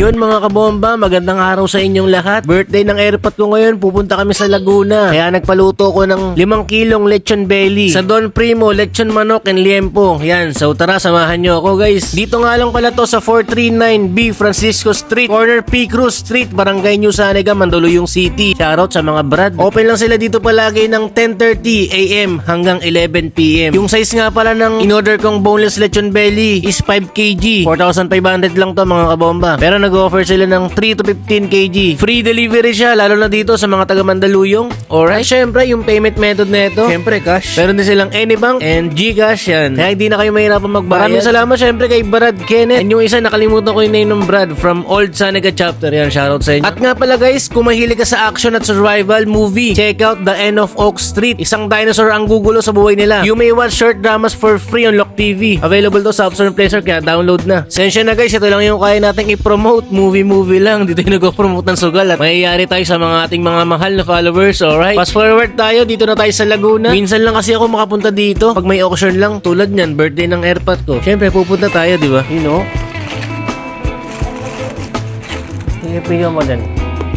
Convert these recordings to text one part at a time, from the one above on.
Yun mga kabomba, magandang araw sa inyong lahat. Birthday ng airpot ko ngayon, pupunta kami sa Laguna. Kaya nagpaluto ko ng 5 kilong lechon belly. Sa Don Primo, lechon manok and liempo. Yan, so tara, samahan nyo ako guys. Dito nga lang pala to sa 439B Francisco Street, corner P. Cruz Street, Barangay New Sanega, Mandaluyong City. Shoutout sa mga brad. Open lang sila dito palagi ng 10:30 AM hanggang 11 PM. Yung size nga pala ng in-order kong boneless lechon belly is 5 kg. 4,500 lang to mga kabomba. Pero nag-offer sila ng 3 to 15 kg. Free delivery siya, lalo na dito sa mga taga Mandaluyong. Alright, syempre yung payment method na ito, syempre cash. Meron din silang Anybank and GCash yan. Kaya hindi na kayo mahirapan magbayad. Maraming salamat syempre kay Brad Kenneth. And yung isa, nakalimutan ko yung name ng Brad from Old Sanega Chapter. Yan, shoutout sa inyo. At nga pala guys, kung mahilig ka sa action at survival movie, check out The End of Oak Street. Isang dinosaur ang gugulo sa buhay nila. You may watch short dramas for free on Lock TV. Available to sa App Store and Play Store, kaya download na. Sensya na guys, ito lang yung kaya nating i-promote. Movie lang. Dito yung nag-promote ng sugal at mayayari tayo sa mga ating mga mahal na followers. Alright? Fast forward tayo. Dito na tayo sa Laguna. Minsan lang kasi ako makapunta dito pag may occasion lang. Tulad nyan, birthday ng airpot ko. Siyempre, pupunta tayo, di ba? You know? Ipingan mo dyan.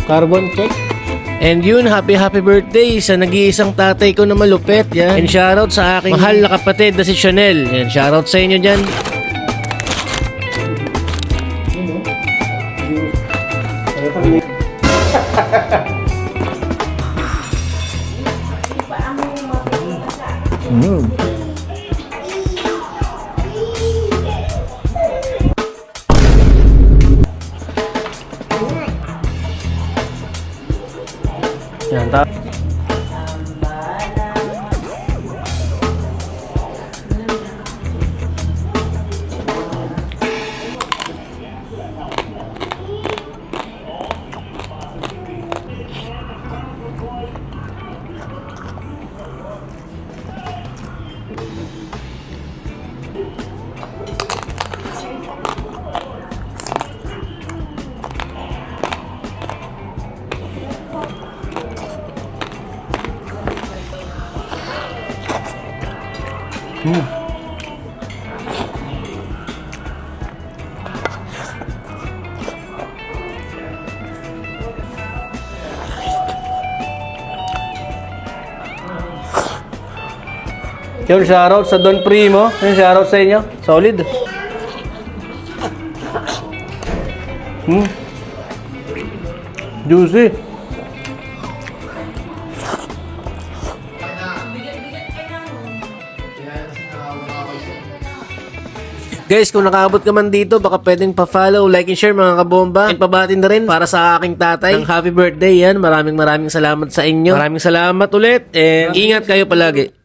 Carbon check. And yun, happy birthday sa nag-iisang tatay ko na malupet. Yan. And shoutout sa aking mahal na kapatid na si Chanel. Yan, shoutout sa inyo dyan. Yan, Yun, shoutout sa Don Primo. Yun, shoutout sa inyo. Solid. Juicy. Guys, kung nakaabot ka man dito, baka pwedeng pa-follow, like and share mga kabomba. And pabatin na rin para sa aking tatay ng happy birthday yan. Maraming salamat sa inyo. Maraming salamat ulit and ingat kayo palagi.